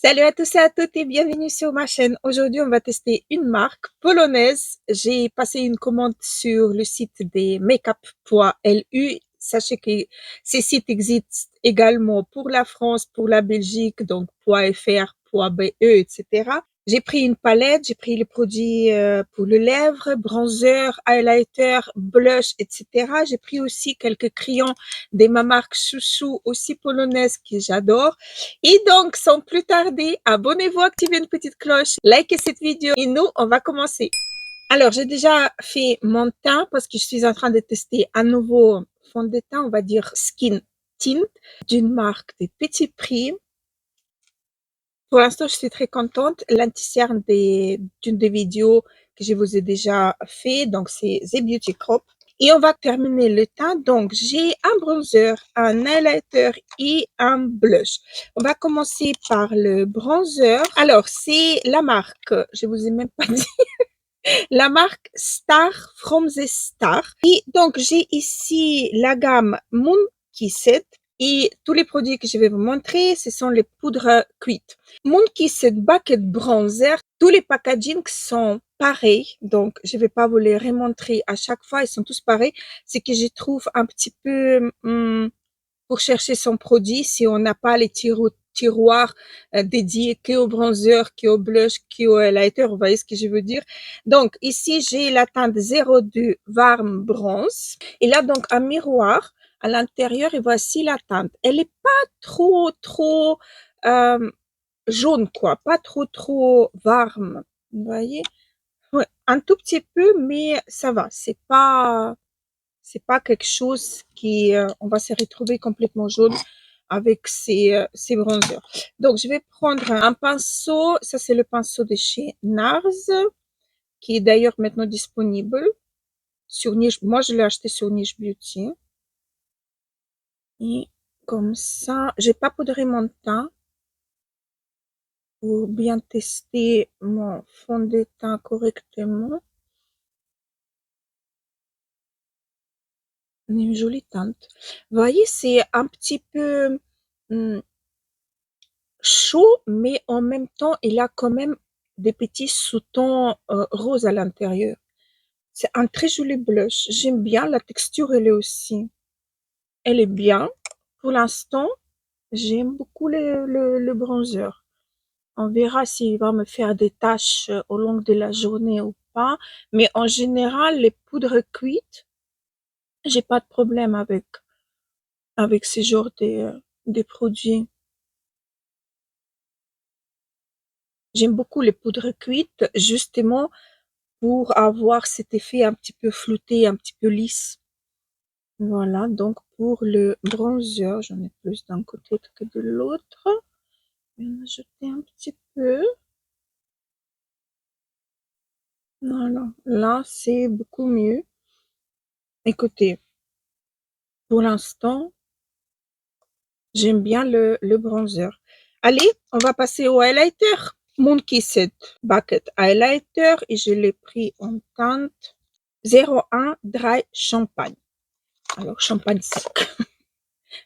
Salut à tous et à toutes et bienvenue sur ma chaîne. Aujourd'hui, on va tester une marque polonaise. J'ai passé une commande sur le site des makeup.lu. Sachez que ces sites existent également pour la France, pour la Belgique, donc .fr, .be, etc. J'ai pris une palette, j'ai pris les produits pour le lèvre, bronzer, highlighter, blush, etc. J'ai pris aussi quelques crayons de ma marque chouchou, aussi polonaise, que j'adore. Et donc, sans plus tarder, abonnez-vous, activez une petite cloche, likez cette vidéo et nous, on va commencer. Alors, j'ai déjà fait mon teint parce que je suis en train de tester un nouveau fond de teint, on va dire Skin Tint, d'une marque de Petit Prix. Pour l'instant, je suis très contente. L'anti-cerne d'une des vidéos que je vous ai déjà fait, donc c'est The Beauty Crop. Et on va terminer le teint. Donc, j'ai un bronzer, un highlighter et un blush. On va commencer par le bronzer. Alors, c'est la marque, je vous ai même pas dit, la marque Star from the Star. Et donc, j'ai ici la gamme Moon Kissed. Et tous les produits que je vais vous montrer, ce sont les poudres cuites. Moon Kissed Bucket Bronzer, tous les packagings sont pareils, donc je ne vais pas vous les remontrer à chaque fois, ils sont tous pareils. C'est que je trouve un petit peu pour chercher son produit, si on n'a pas les tiroirs dédiés qu'au bronzer, qu'au blush, qu'au highlighter, vous voyez ce que je veux dire. Donc ici, j'ai la teinte 02 Warm Bronze. Et là, donc un miroir à l'intérieur et voici la teinte. Elle n'est pas trop euh, jaune, quoi, pas trop warm. Vous voyez? Ouais, un tout petit peu, mais ça va. C'est pas quelque chose qui, on va se retrouver complètement jaune avec ces bronzers. Donc, je vais prendre un pinceau. Ça, c'est le pinceau de chez NARS, qui est d'ailleurs maintenant disponible sur Niche. Moi, je l'ai acheté sur Niche Beauty. Et comme ça, j'ai pas poudré mon teint pour bien tester mon fond de teint correctement. Une jolie teinte. Vous voyez, c'est un petit peu chaud, mais en même temps, il a quand même des petits sous-tons roses à l'intérieur. C'est un très joli blush. J'aime bien la texture, elle est aussi. Elle est bien. Pour l'instant, j'aime beaucoup le bronzer. On verra s'il va me faire des taches au long de la journée ou pas. Mais en général, les poudres cuites, j'ai pas de problème avec ce genre de produits. J'aime beaucoup les poudres cuites, justement pour avoir cet effet un petit peu flouté, un petit peu lisse. Voilà, donc pour le bronzer, j'en ai plus d'un côté que de l'autre. Je vais en ajouter un petit peu. Voilà, là c'est beaucoup mieux. Écoutez, pour l'instant, j'aime bien le bronzer. Allez, on va passer au highlighter. Moon Kissed Bucket Highlighter et je l'ai pris en teinte 01 Dry Champagne. Alors, champagne sec.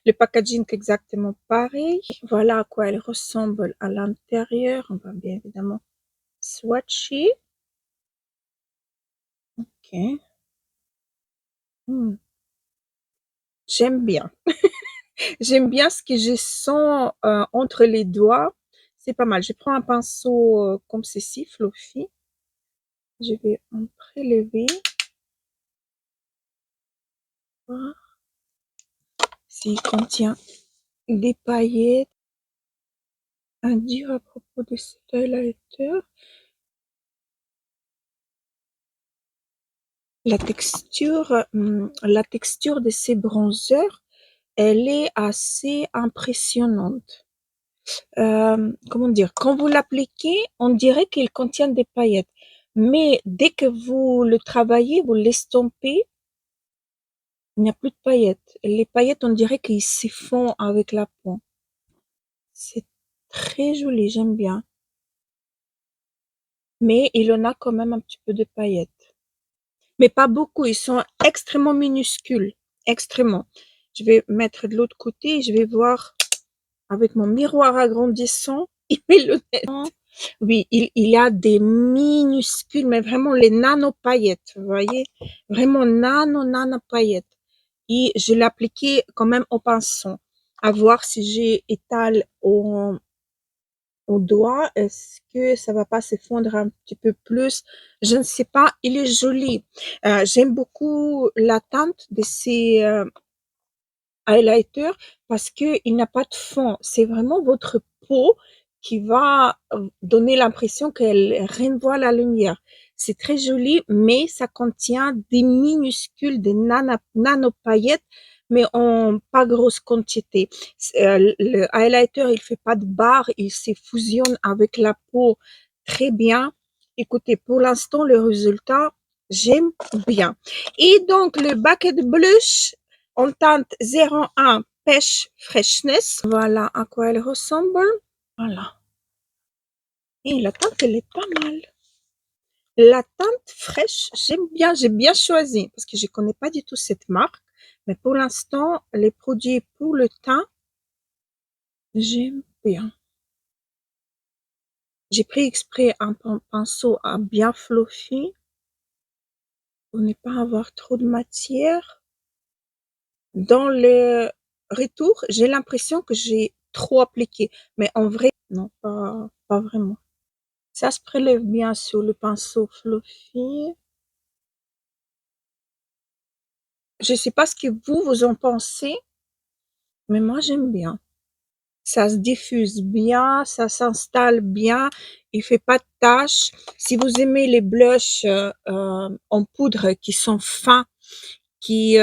Le packaging est exactement pareil. Voilà à quoi elle ressemble à l'intérieur. On va bien évidemment swatcher. Ok. J'aime bien. J'aime bien ce que je sens entre les doigts. C'est pas mal. Je prends un pinceau comme ceci, fluffy. Je vais en prélever. Voir s'il contient des paillettes. À dire à propos de cet highlighter. La texture de ces bronzers, elle est assez impressionnante. Comment dire? Quand vous l'appliquez, on dirait qu'il contient des paillettes. Mais dès que vous le travaillez, vous l'estompez, il n'y a plus de paillettes. Les paillettes, on dirait qu'ils s'y font avec la peau. C'est très joli, j'aime bien. Mais il en a quand même un petit peu de paillettes. Mais pas beaucoup, ils sont extrêmement minuscules. Extrêmement. Je vais mettre de l'autre côté et je vais voir avec mon miroir agrandissant. mes lunettes. Oui, il y a des minuscules, mais vraiment les nano-paillettes, vous voyez? Vraiment nano-paillettes. Et je l'ai appliqué quand même au pinceau, à voir si j'étale au doigt, est-ce que ça va pas se fondre un petit peu plus? Je ne sais pas, il est joli. J'aime beaucoup la teinte de ces highlighters parce que il n'a pas de fond. C'est vraiment votre peau qui va donner l'impression qu'elle renvoie la lumière. C'est très joli, mais ça contient des minuscules, des nanopaillettes, mais en pas grosse quantité. Le highlighter, il fait pas de barre, il se fusionne avec la peau très bien. Écoutez, pour l'instant, le résultat, j'aime bien. Et donc, le Bucket Blush, en teinte 01 Pêche Freshness. Voilà à quoi elle ressemble. Voilà. Et la teinte, elle est pas mal. La teinte fraîche, j'aime bien, j'ai bien choisi parce que je connais pas du tout cette marque. Mais pour l'instant, les produits pour le teint, j'aime bien. J'ai pris exprès un pinceau à bien fluffy pour ne pas avoir trop de matière. Dans le retour, j'ai l'impression que j'ai trop appliqué. Mais en vrai, non, pas vraiment. Ça se prélève bien sur le pinceau fluffy. Je sais pas ce que vous en pensez, mais moi j'aime bien. Ça se diffuse bien, ça s'installe bien, il fait pas de taches. Si vous aimez les blushs en poudre qui sont fins, qui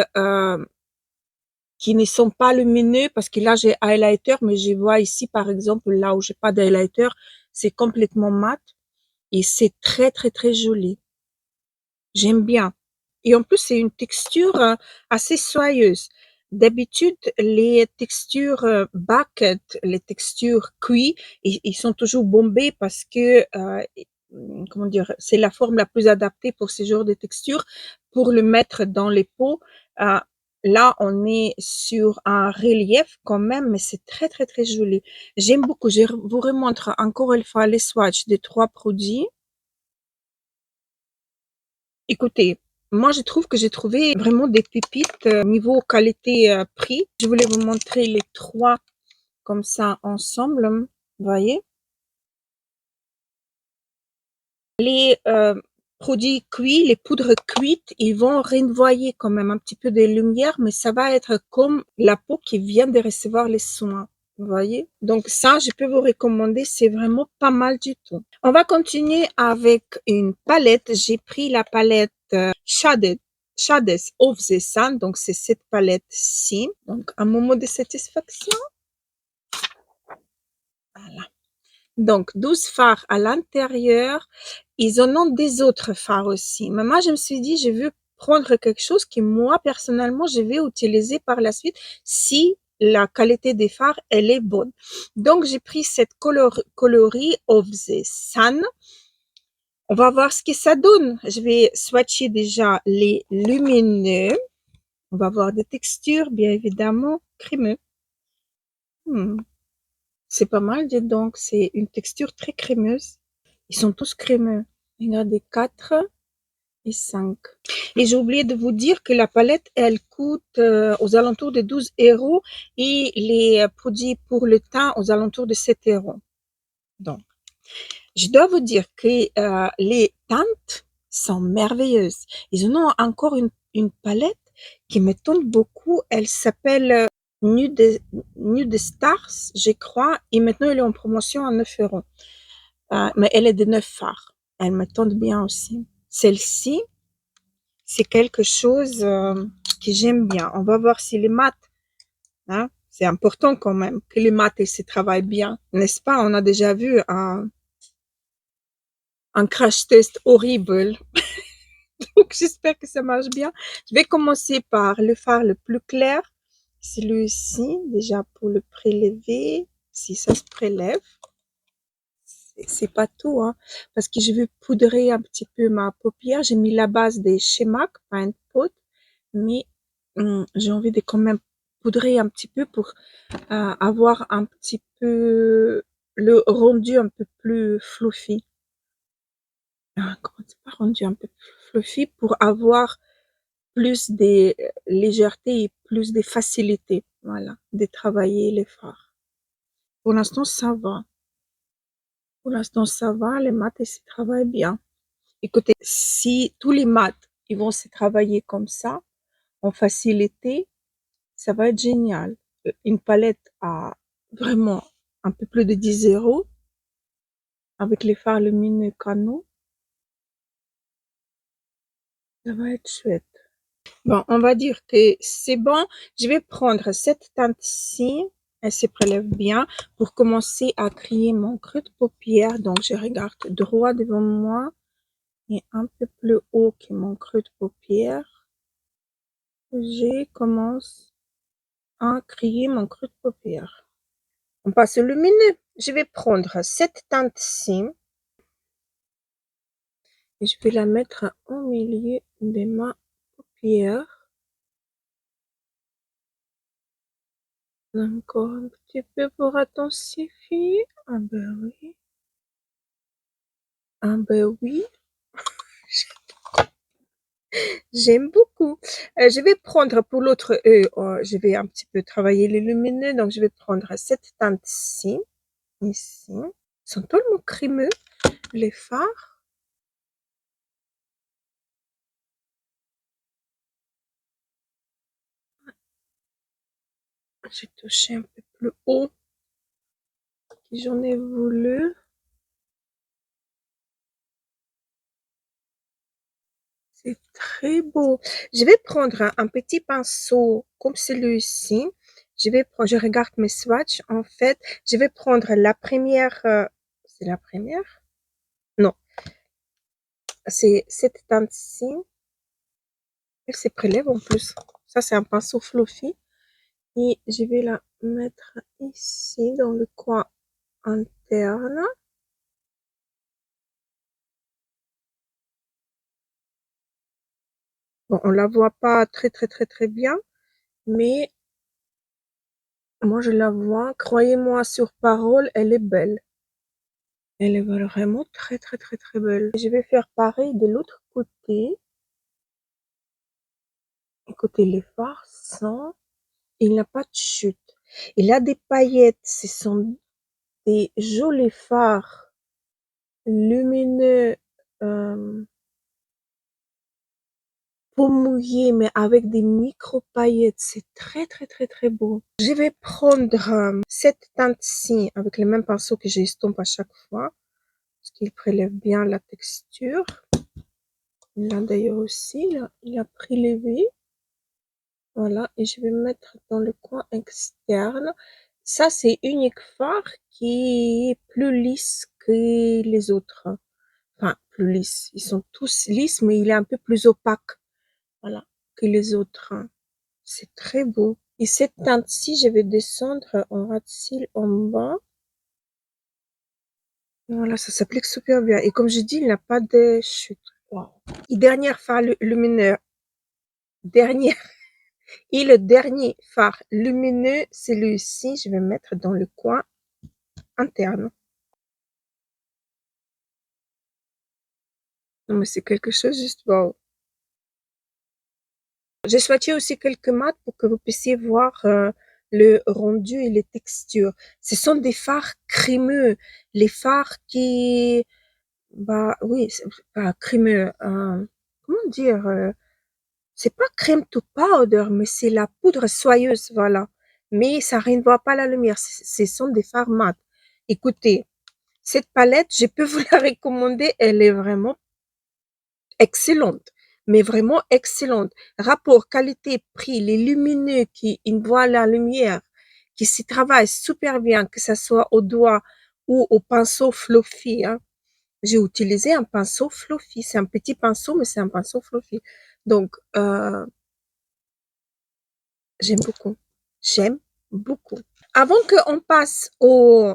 qui ne sont pas lumineux, parce que là j'ai highlighter, mais je vois ici par exemple là où j'ai pas d'highlighter, c'est complètement mat et c'est très joli. J'aime bien. Et en plus, c'est une texture assez soyeuse. D'habitude, les textures bucket, les textures cuits, ils sont toujours bombés parce que, comment dire, c'est la forme la plus adaptée pour ce genre de texture. Pour le mettre dans les pots, euh, là, on est sur un relief quand même, mais c'est très joli. J'aime beaucoup. Je vous remontre encore une fois les swatchs des trois produits. Écoutez, moi je trouve que j'ai trouvé vraiment des pépites niveau qualité-prix. Je voulais vous montrer les trois comme ça ensemble. Vous voyez? Les produits cuits, les poudres cuites, ils vont renvoyer quand même un petit peu de lumière, mais ça va être comme la peau qui vient de recevoir les soins. Vous voyez? Donc ça, je peux vous recommander, c'est vraiment pas mal du tout. On va continuer avec une palette. J'ai pris la palette Shades of the Sun. Donc c'est cette palette-ci. Donc un moment de satisfaction. Voilà. Donc 12 fards à l'intérieur. Ils en ont des autres fards aussi. Mais moi, je me suis dit, je veux prendre quelque chose que moi, personnellement, je vais utiliser par la suite si la qualité des fards, elle est bonne. Donc, j'ai pris cette coloris of the Sun. On va voir ce que ça donne. Je vais swatcher déjà les lumineux. On va voir des textures, bien évidemment, crémeux. C'est pas mal, dis donc. C'est une texture très crémeuse. Ils sont tous crémeux. Regardez, 4 et 5. Et j'ai oublié de vous dire que la palette, elle coûte aux alentours de 12 € et les produits pour le teint aux alentours de 7 €. Donc, je dois vous dire que les teintes sont merveilleuses. Ils en ont encore une palette qui me tente beaucoup. Elle s'appelle Nude, Nude Stars, je crois. Et maintenant, elle est en promotion à 9 €. Mais elle est de 9 fards. Elle me tente bien aussi. Celle-ci, c'est quelque chose que j'aime bien. On va voir si les maths, hein, c'est important quand même que les maths se travaillent bien, n'est-ce pas? On a déjà vu un crash test horrible. Donc j'espère que ça marche bien. Je vais commencer par le fard le plus clair, celui-ci, déjà pour le prélever, si ça se prélève. C'est pas tout, hein, parce que je veux poudrer un petit peu ma paupière. J'ai mis la base des chez MAC, Paint Pot, mais j'ai envie de quand même poudrer un petit peu pour avoir un petit peu le rendu un peu plus fluffy. Comment c'est pas rendu un peu plus fluffy pour avoir plus de légèreté et plus de facilité, voilà, de travailler les fards. Pour l'instant, ça va. Pour l'instant, ça va. Les maths, ils se travaillent bien. Écoutez, si tous les maths, ils vont se travailler comme ça, en facilité, ça va être génial. Une palette à vraiment un peu plus de 10 € avec les fards lumineux Canon, ça va être chouette. Bon, on va dire que c'est bon. Je vais prendre cette teinte-ci, elle se prélève bien, pour commencer à créer mon creux de paupière. Donc, je regarde droit devant moi et un peu plus haut que mon creux de paupière. Je commence à créer mon creux de paupière. On passe au lumineux. Je vais prendre cette teinte-ci et je vais la mettre au milieu de ma paupière. Encore un petit peu pour intensifier. Ah ben oui. Ah ben oui. J'aime beaucoup. Je vais prendre pour l'autre œil, je vais un petit peu travailler les lumineux. Donc, je vais prendre cette teinte-ci, ici. Ils sont tellement crémeux, les fards. J'ai touché un peu plus haut que j'en ai voulu. C'est très beau. Je vais prendre un petit pinceau comme celui-ci. Je regarde mes swatchs. En fait, je vais prendre la première. C'est la première? Non, c'est cette teinte-ci. Elle se prélève en plus. Ça, c'est un pinceau fluffy. Et je vais la mettre ici dans le coin interne. Bon, on la voit pas très bien, mais moi je la vois. Croyez-moi sur parole, elle est belle. Elle est vraiment très belle. Je vais faire pareil de l'autre côté. Écoutez, les fards sont, il n'a pas de chute. Il a des paillettes. Ce sont des jolis fards lumineux, peau mouillée, mais avec des micro paillettes. C'est très beau. Je vais prendre cette teinte-ci avec le même pinceau que j'estompe à chaque fois, parce qu'il prélève bien la texture. Là d'ailleurs aussi, là, il a prélevé. Voilà, et je vais mettre dans le coin externe. Ça, c'est unique fard qui est plus lisse que les autres. Enfin, plus lisse. Ils sont tous lisses, mais il est un peu plus opaque. Voilà, que les autres. C'est très beau. Et cette teinte-ci, je vais descendre en ras de cils en bas. Voilà, ça s'applique super bien. Et comme je dis, il n'a pas de chute. Wow. Et dernière fard lumineux. Dernière. Et le dernier fard lumineux, celui-ci, je vais mettre dans le coin interne. Non, mais c'est quelque chose juste wow. J'ai swatché aussi quelques mat pour que vous puissiez voir le rendu et les textures. Ce sont des fards crémeux, les fards qui, bah oui, c'est pas crémeux. Comment dire c'est pas crème to powder, mais c'est la poudre soyeuse, voilà. Mais ça renvoie pas la lumière. Ce sont des fards mat. Écoutez, cette palette, je peux vous la recommander. Elle est vraiment excellente, mais vraiment excellente. Rapport qualité-prix, les lumineux qui voient la lumière, qui s'y travaillent super bien, que ce soit au doigt ou au pinceau fluffy. Hein. J'ai utilisé un pinceau fluffy. C'est un petit pinceau, mais c'est un pinceau fluffy. Donc, j'aime beaucoup. J'aime beaucoup. Avant qu'on passe aux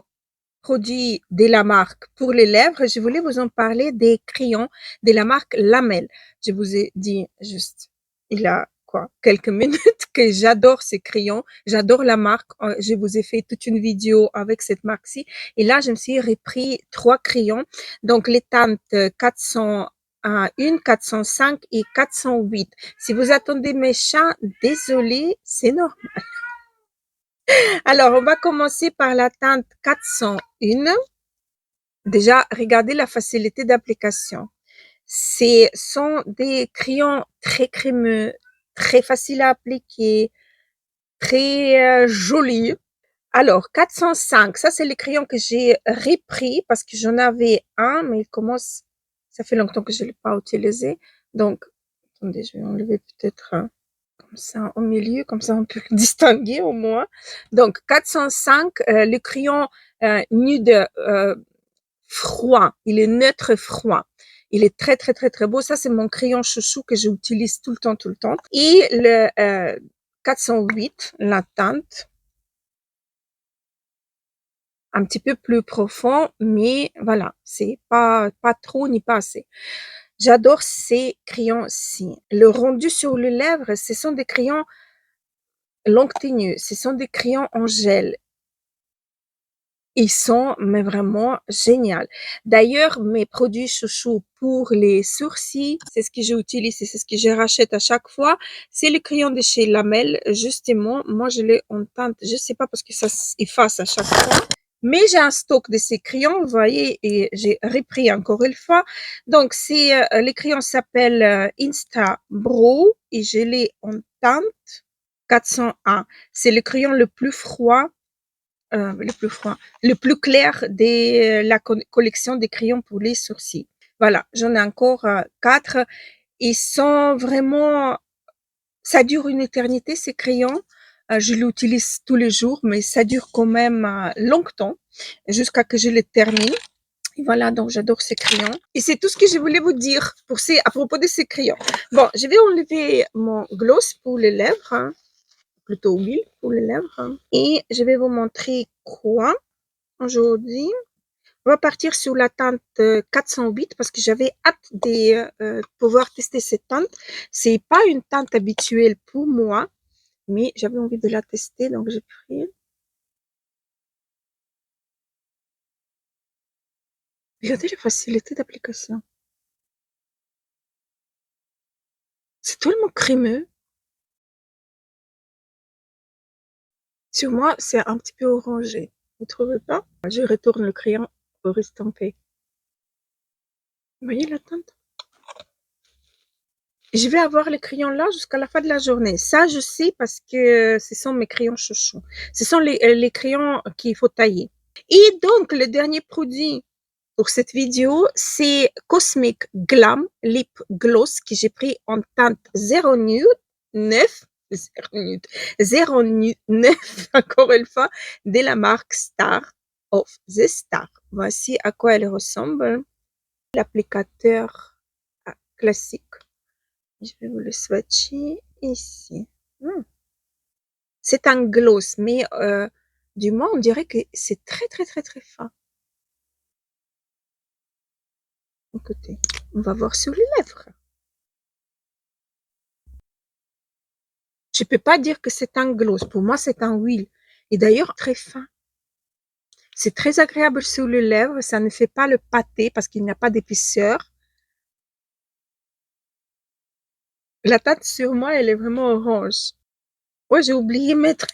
produits de la marque pour les lèvres, je voulais vous en parler des crayons de la marque Lamel. Je vous ai dit juste, il a quelques minutes que j'adore ces crayons, j'adore la marque. Je vous ai fait toute une vidéo avec cette marque-ci. Et là, je me suis repris 3 crayons. Donc, les teintes 401, 405 et 408. Si vous attendez mes chats, désolé, c'est normal. Alors, on va commencer par la teinte 401. Déjà, regardez la facilité d'application. Ce sont des crayons très crémeux, très faciles à appliquer, très jolis. Alors, 405, ça c'est le crayon que j'ai repris parce que j'en avais un, mais il commence, ça fait longtemps que je ne l'ai pas utilisé. Donc, attendez, je vais enlever peut-être comme ça au milieu, comme ça on peut le distinguer au moins. Donc, 405, le crayon nude froid, il est neutre froid. Il est très, très, très, très beau. Ça, c'est mon crayon chouchou que j'utilise tout le temps, tout le temps. Et le 408, la teinte, un petit peu plus profond, mais voilà, c'est pas trop ni pas assez. J'adore ces crayons-ci. Le rendu sur les lèvres, ce sont des crayons longue tenue, ce sont des crayons en gel. Ils sont mais vraiment géniaux. D'ailleurs, mes produits chouchous pour les sourcils, c'est ce que j'utilise et c'est ce que je rachète à chaque fois. C'est le crayon de chez Lamel, justement. Moi, je l'ai en teinte, je sais pas parce que ça efface à chaque fois. Mais j'ai un stock de ces crayons, vous voyez, et j'ai repris encore une fois. Donc, les crayons s'appellent Insta Bro et je l'ai en teinte 401. C'est le crayon le plus froid le plus clair de la collection des crayons pour les sourcils. Voilà, j'en ai encore 4. Ils sont vraiment, ça dure une éternité ces crayons. Je l'utilise tous les jours, mais ça dure quand même longtemps jusqu'à que je les termine. Et voilà, donc j'adore ces crayons. Et c'est tout ce que je voulais vous dire à propos de ces crayons. Bon, je vais enlever mon gloss pour les lèvres, hein, plutôt huile pour les lèvres. Hein, et je vais vous montrer quoi aujourd'hui. On va partir sur la teinte 408 parce que j'avais hâte de pouvoir tester cette teinte. C'est pas une teinte habituelle pour moi, mais j'avais envie de la tester, donc j'ai pris. Regardez la facilité d'application. C'est tellement crémeux. Sur moi, c'est un petit peu orangé. Vous trouvez pas? Je retourne le crayon pour estomper. Vous voyez la teinte? Je vais avoir les crayons là jusqu'à la fin de la journée. Ça, je sais parce que ce sont mes crayons chouchous. Ce sont les crayons qu'il faut tailler. Et donc, le dernier produit pour cette vidéo, c'est Cosmic Glam Lip Gloss que j'ai pris en teinte 0 nude 9, 0 nude 9, encore une fois, de la marque Star of the Star. Voici à quoi elle ressemble. L'applicateur classique. Je vais vous le swatcher ici. C'est un gloss, mais du moins, on dirait que c'est très, très, très, très fin. Écoutez, on va voir sur les lèvres. Je peux pas dire que c'est un gloss. Pour moi, c'est un huile. Et d'ailleurs, très fin. C'est très agréable sur les lèvres. Ça ne fait pas le pâté parce qu'il n'y a pas d'épaisseur. La teinte sur moi, elle est vraiment orange. Ouais, j'ai oublié mettre.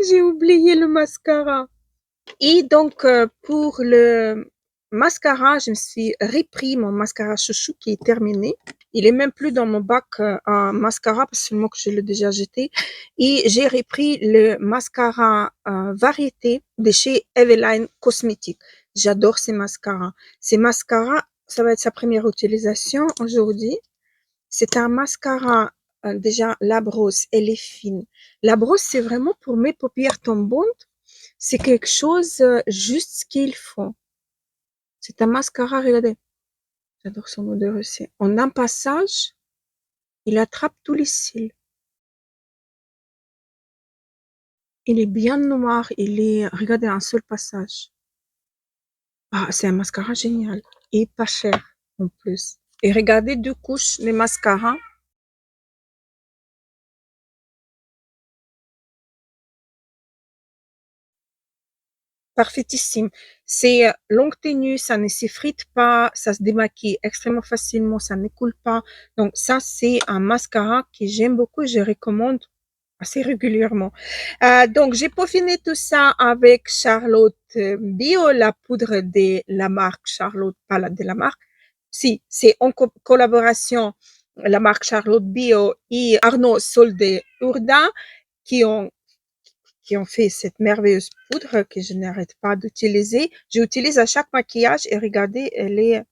J'ai oublié le mascara. Et donc, pour le mascara, je me suis repris mon mascara chouchou qui est terminé. Il est même plus dans mon bac à mascara parce que moi que je l'ai déjà jeté. Et j'ai repris le mascara variété de chez Eveline Cosmetics. J'adore ces mascaras. Ces mascaras, ça va être sa première utilisation aujourd'hui. C'est un mascara, déjà la brosse, elle est fine. La brosse, c'est vraiment pour mes paupières tombantes. C'est quelque chose juste ce qu'il faut. C'est un mascara, regardez. J'adore son odeur aussi. En un passage, il attrape tous les cils. Il est bien noir. Regardez, un seul passage. Ah, c'est un mascara génial. Et pas cher, en plus. Et regardez 2 couches de mascara. Parfaitissime. C'est longue tenue, ça ne s'effrite pas, ça se démaquille extrêmement facilement, ça ne coule pas. Donc ça, c'est un mascara que j'aime beaucoup et je recommande assez régulièrement. Donc j'ai peaufiné tout ça avec Charlotte Bio, la poudre de la marque Charlotte, pas la de la marque. Si, c'est en collaboration la marque Charlotte Bio et Arnaud Solde Urda qui ont fait cette merveilleuse poudre que je n'arrête pas d'utiliser. J'utilise à chaque maquillage et regardez, elle est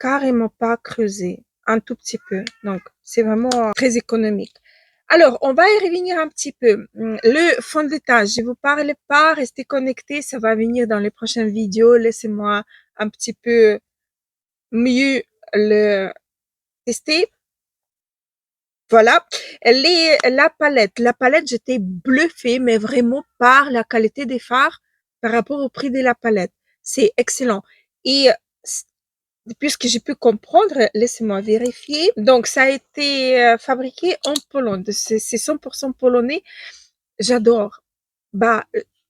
carrément pas creusée, un tout petit peu. Donc, c'est vraiment très économique. Alors, on va y revenir un petit peu. Le fond de teint, je vous parle pas, restez connectés, ça va venir dans les prochaines vidéos. Laissez-moi un petit peu mieux le tester. Voilà. La palette, j'étais bluffée, mais vraiment par la qualité des fards par rapport au prix de la palette. C'est excellent. Et puisque j'ai pu comprendre, laissez-moi vérifier. Donc, ça a été fabriqué en Pologne. C'est 100% polonais. J'adore. Bah,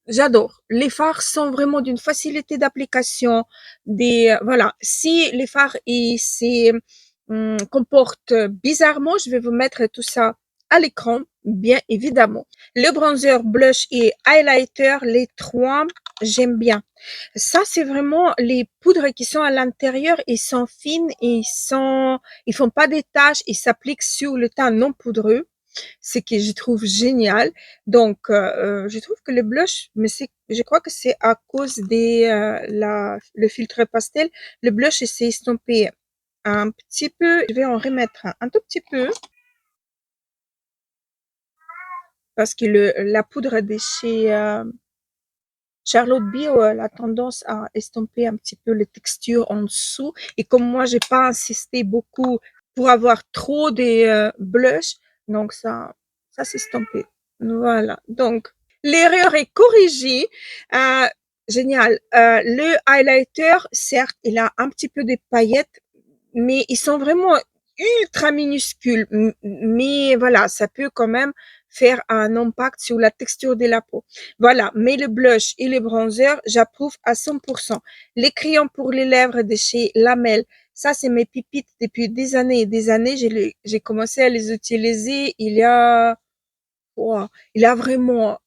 j'adore. Les fards sont vraiment d'une facilité d'application. Voilà. Si les fards comportent bizarrement, je vais vous mettre tout ça à l'écran, bien évidemment. Le bronzer, blush et highlighter, les trois, j'aime bien. Ça, c'est vraiment les poudres qui sont à l'intérieur, ils sont fines, ils font pas des taches, ils s'appliquent sur le teint non poudreux, ce que je trouve génial. Donc, je trouve que le blush, mais je crois que c'est à cause le filtre pastel. Le blush, s'est estompé un petit peu. Je vais en remettre un tout petit peu parce que la poudre de chez Charlotte Bio, elle a tendance à estomper un petit peu les textures en dessous. Et comme moi, j'ai pas insisté beaucoup pour avoir trop de blush, donc ça s'est estompé. Voilà. Donc, l'erreur est corrigée. Euh, Génial. Le highlighter, certes, il a un petit peu de paillettes, mais ils sont vraiment ultra minuscules. Mais voilà, ça peut quand même faire un impact sur la texture de la peau. Voilà, mais le blush et le bronzer, j'approuve à 100%. Les crayons pour les lèvres de chez Lamel, ça c'est mes pépites depuis des années et des années. J'ai commencé à les utiliser wow, il y a vraiment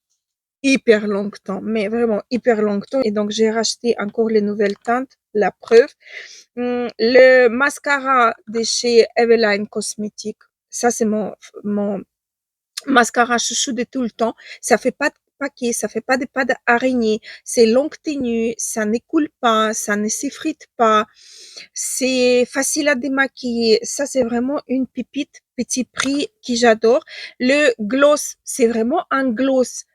hyper longtemps, mais vraiment hyper longtemps. Et donc, j'ai racheté encore les nouvelles teintes, la preuve. Le mascara de chez Eveline Cosmetics, ça, c'est mon mascara chouchou de tout le temps. Ça fait pas de paquet, ça fait pas de pas d'araignée. C'est longue tenue, ça ne coule pas, ça ne s'effrite pas. C'est facile à démaquiller. Ça, c'est vraiment une pépite petit prix qui j'adore. Le gloss, c'est vraiment un gloss.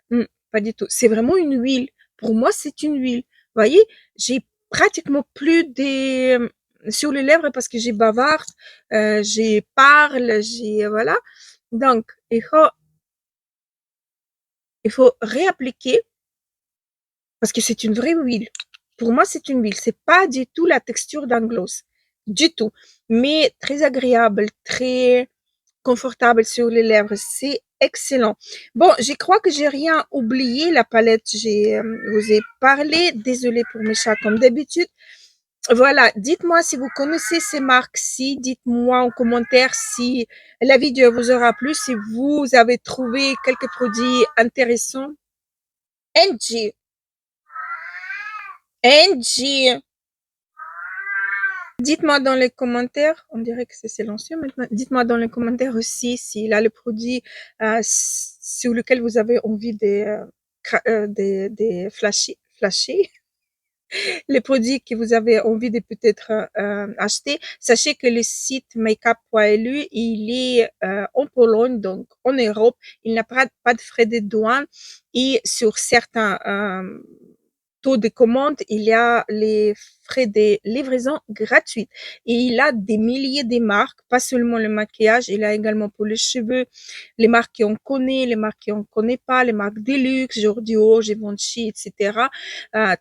Pas du tout. C'est vraiment une huile. Pour moi, c'est une huile. Vous voyez, j'ai pratiquement plus sur les lèvres parce que j'ai bavarde, j'ai parle, voilà. Donc, il faut réappliquer parce que c'est une vraie huile. Pour moi, c'est une huile. C'est pas du tout la texture d'un gloss. Du tout. Mais très agréable, très confortable sur les lèvres. C'est excellent. Bon, je crois que j'ai rien oublié. La palette, vous ai parlé. Désolée pour mes chats comme d'habitude. Voilà. Dites-moi si vous connaissez ces marques-ci. Dites-moi en commentaire si la vidéo vous aura plu, si vous avez trouvé quelques produits intéressants. Angie, Angie, dites-moi dans les commentaires, on dirait que c'est silencieux maintenant. Dites-moi dans les commentaires aussi s'il a le produit sur lequel vous avez envie de flasher, les produits que vous avez envie de peut-être acheter. Sachez que le site makeup.lu, il est en Pologne, donc en Europe. Il n'a pas de frais de douane et sur certains taux de commande, il y a les frais de livraison gratuits. Et il a des milliers de marques, pas seulement le maquillage, il a également pour les cheveux, les marques qu'on connaît, les marques qu'on connaît pas, les marques de luxe, Jordio, Givenchy, etc.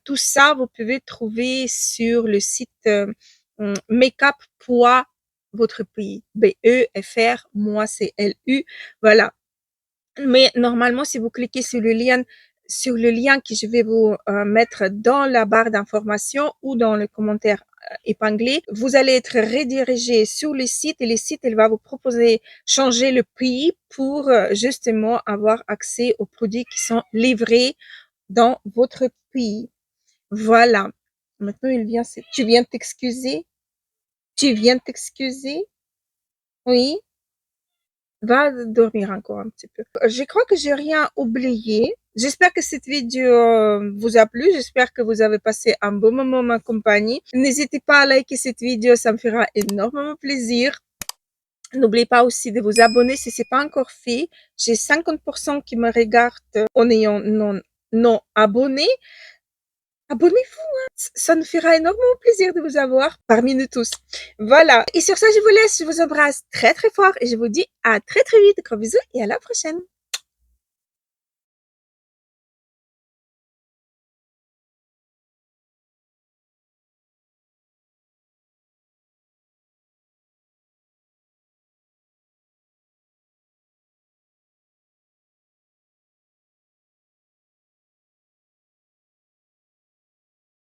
Tout ça, vous pouvez trouver sur le site Makeup poids votre pays. BEFR, moi c'est LU. Voilà. Mais normalement, si vous cliquez sur le lien que je vais vous mettre dans la barre d'information ou dans le commentaire épinglé, vous allez être redirigé sur le site et le site, il va vous proposer changer le pays pour justement avoir accès aux produits qui sont livrés dans votre pays. Voilà. Maintenant, tu viens t'excuser? Tu viens t'excuser? Oui? Va dormir encore un petit peu. Je crois que j'ai rien oublié. J'espère que cette vidéo vous a plu. J'espère que vous avez passé un bon moment en ma compagnie. N'hésitez pas à liker cette vidéo, ça me fera énormément plaisir. N'oubliez pas aussi de vous abonner si c'est pas encore fait. J'ai 50% qui me regardent en ayant non abonné. Abonnez-vous, hein. Ça nous fera énormément plaisir de vous avoir parmi nous tous. Voilà. Et sur ça, je vous laisse. Je vous embrasse très très fort et je vous dis à très très vite. Gros bisous et à la prochaine.